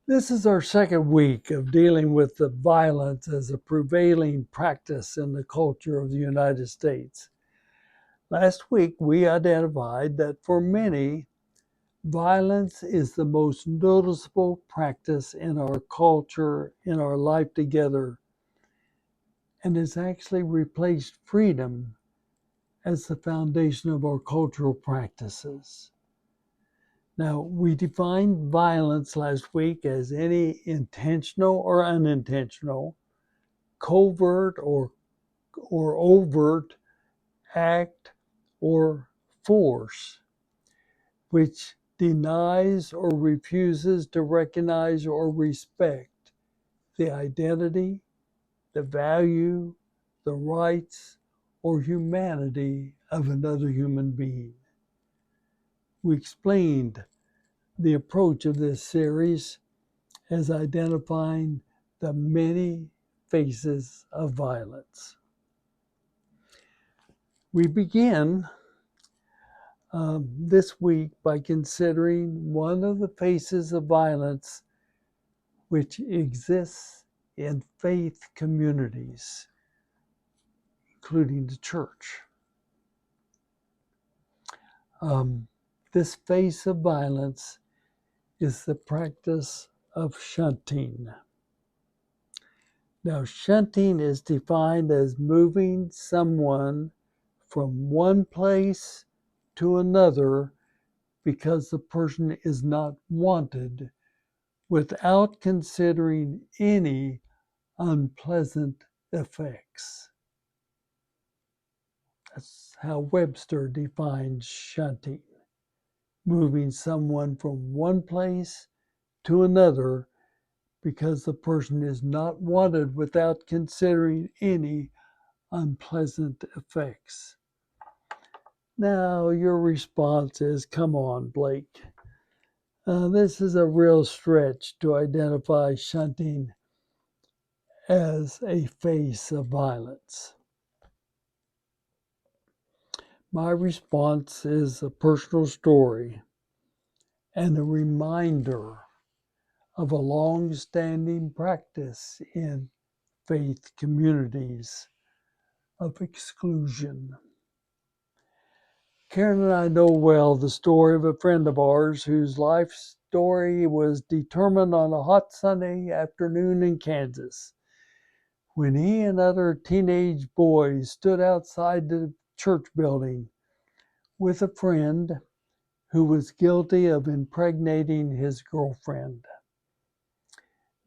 This is our second week of dealing with the violence as a prevailing practice in the culture of the United States. Last week, we identified that for many, violence is the most noticeable practice in our culture, in our life together, and has actually replaced freedom as the foundation of our cultural practices. Now, we defined violence last week as any intentional or unintentional, covert or overt act or force which denies or refuses to recognize or respect the identity, the value, the rights, or humanity of another human being. We explained the approach of this series as identifying the many faces of violence. We begin this week by considering one of the faces of violence which exists in faith communities, including the church. This face of violence is the practice of shunting. Now, shunting is defined as moving someone from one place to another because the person is not wanted without considering any unpleasant effects. That's how Webster defines shunting, moving someone from one place to another because the person is not wanted without considering any unpleasant effects. Now, your response is, come on, Blake. This is a real stretch to identify shunting as a face of violence. My response is a personal story and a reminder of a long-standing practice in faith communities of exclusion. Karen and I know well the story of a friend of ours whose life story was determined on a hot Sunday afternoon in Kansas when he and other teenage boys stood outside the church building with a friend who was guilty of impregnating his girlfriend.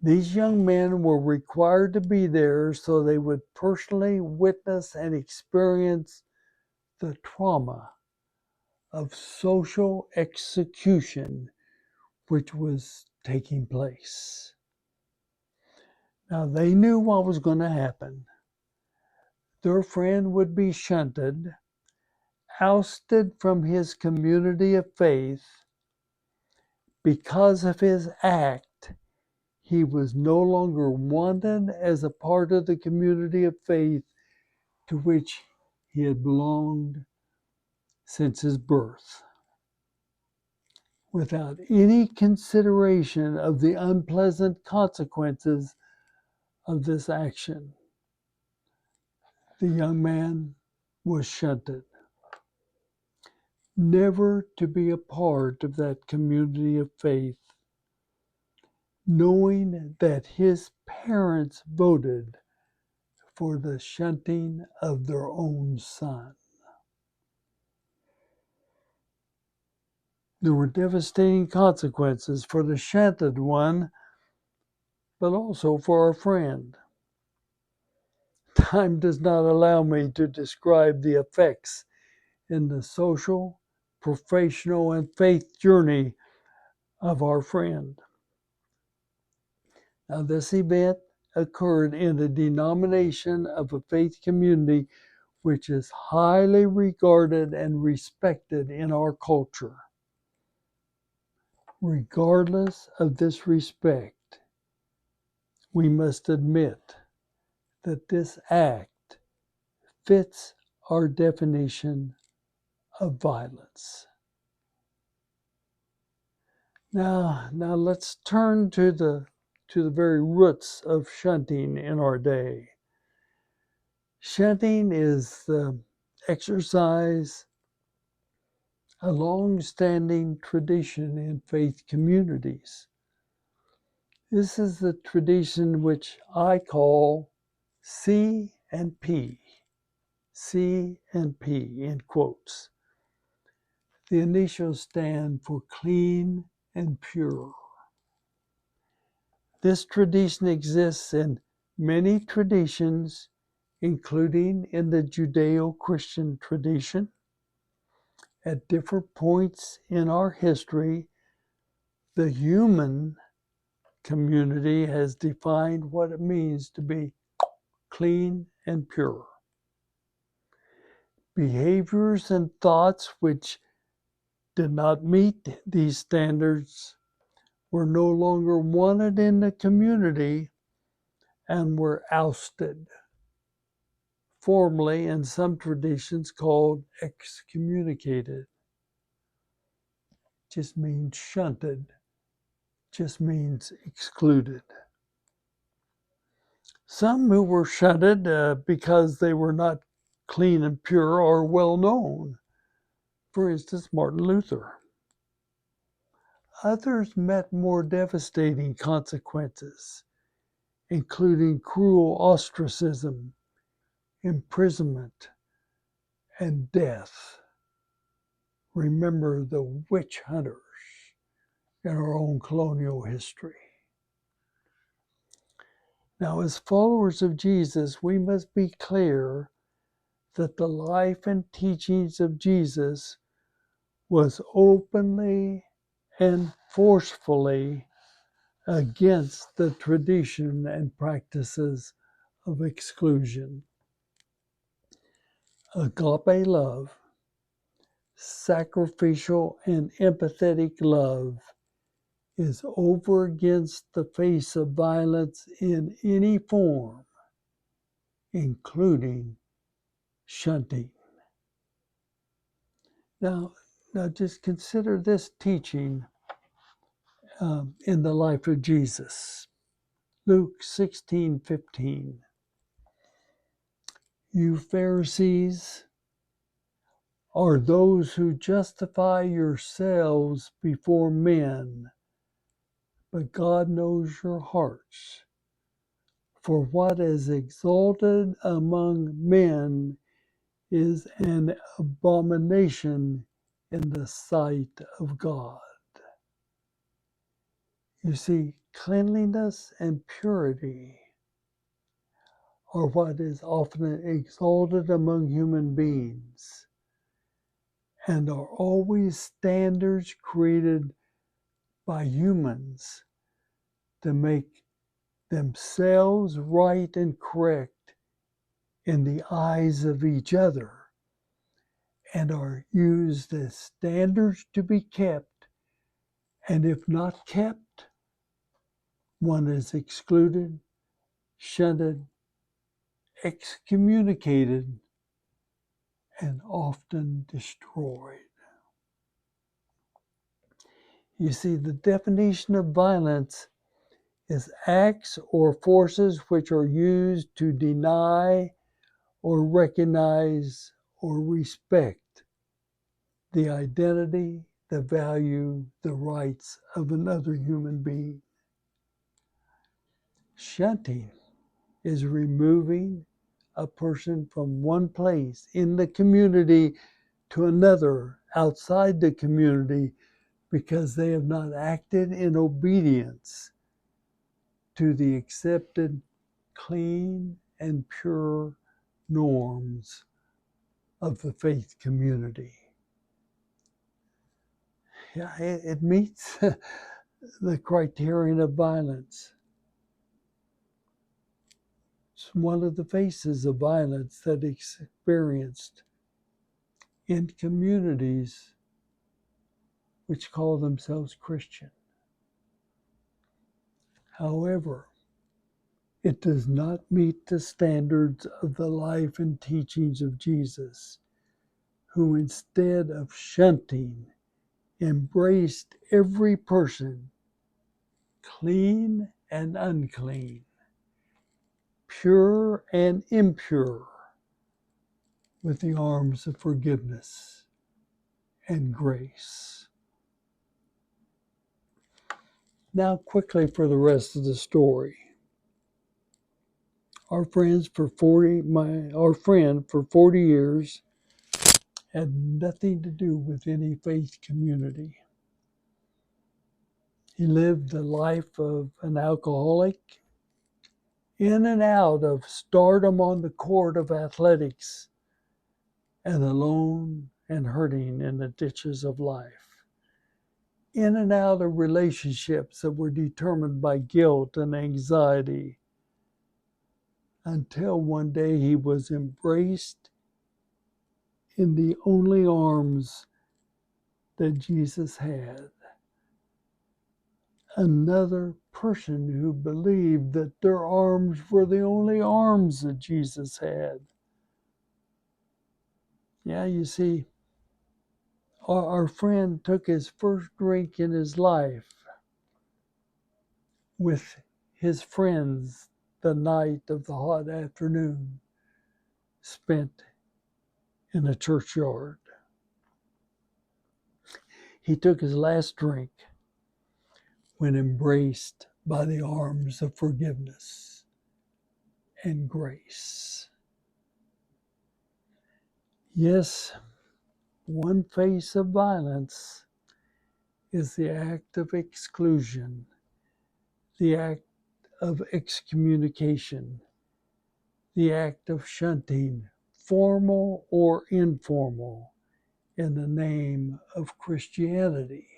These young men were required to be there so they would personally witness and experience the trauma of social execution which was taking place. Now, they knew what was going to happen. Their friend would be shunted, ousted from his community of faith. Because of his act, he was no longer wanted as a part of the community of faith to which he had belonged since his birth. Without any consideration of the unpleasant consequences of this action, the young man was shunted, never to be a part of that community of faith, knowing that his parents voted for the shunting of their own son. There were devastating consequences for the shunted one, but also for our friend. Time does not allow me to describe the effects in the social, professional, and faith journey of our friend. Now, this event occurred in a denomination of a faith community which is highly regarded and respected in our culture. Regardless of this respect, we must admit that this act fits our definition of violence. Now let's turn to the very roots of shunting in our day. Shunting is the exercise, a long-standing tradition in faith communities. This is the tradition which I call C and P. C and P in quotes. The initials stand for clean and pure. This tradition exists in many traditions, including in the Judeo-Christian tradition. At different points in our history, the human community has defined what it means to be clean and pure. Behaviors and thoughts which did not meet these standards were no longer wanted in the community and were ousted, formally in some traditions called excommunicated. Just means shunted, just means excluded. Some who were shunted because they were not clean and pure are well known. For instance, Martin Luther. Others met more devastating consequences, including cruel ostracism, imprisonment, and death. Remember the witch hunters in our own colonial history. Now, as followers of Jesus, we must be clear that the life and teachings of Jesus was openly and forcefully against the tradition and practices of exclusion. Agape love, sacrificial and empathetic love, is over against the face of violence in any form, including shunting. Now just consider this teaching in the life of Jesus. Luke 16:15. You Pharisees are those who justify yourselves before men, but God knows your hearts. For what is exalted among men is an abomination in the sight of God. You see, cleanliness and purity are what is often exalted among human beings and are always standards created by humans to make themselves right and correct in the eyes of each other, and are used as standards to be kept, and if not kept, one is excluded, shunted, excommunicated, and often destroyed. You see, the definition of violence is acts or forces which are used to deny or recognize or respect the identity, the value, the rights of another human being. Shunting is removing a person from one place in the community to another outside the community because they have not acted in obedience to the accepted clean and pure norms of the faith community. Yeah, it meets the criterion of violence. It's one of the faces of violence that is experienced in communities which call themselves Christian. However, it does not meet the standards of the life and teachings of Jesus, who instead of shunting, embraced every person, clean and unclean, pure and impure, with the arms of forgiveness and grace. Now, quickly for the rest of the story. Our friend for 40 years had nothing to do with any faith community. He lived the life of an alcoholic, in and out of stardom on the court of athletics, and alone and hurting in the ditches of life. In and out of relationships that were determined by guilt and anxiety, until one day he was embraced in the only arms that Jesus had. Another person who believed that their arms were the only arms that Jesus had. Yeah, you see, our friend took his first drink in his life with his friends the night of the hot afternoon spent in a churchyard. He took his last drink when embraced by the arms of forgiveness and grace. Yes, one face of violence is the act of exclusion, the act of excommunication, the act of shunting, formal or informal, in the name of Christianity,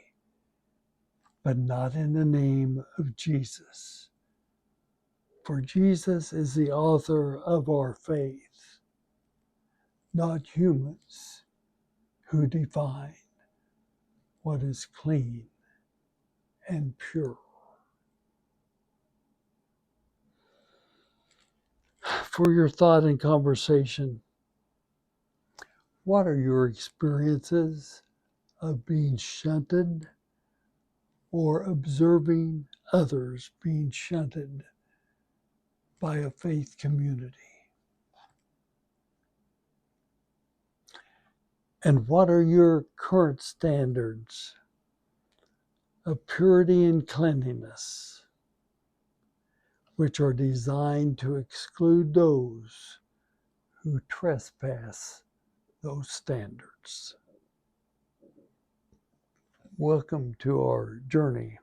but not in the name of Jesus. For Jesus is the author of our faith, not humans who define what is clean and pure. For your thought and conversation, what are your experiences of being shunted or observing others being shunted by a faith community? And what are your current standards of purity and cleanliness, which are designed to exclude those who trespass those standards? Welcome to our journey.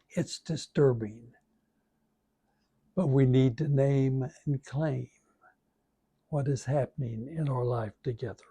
It's disturbing, but we need to name and claim what is happening in our life together.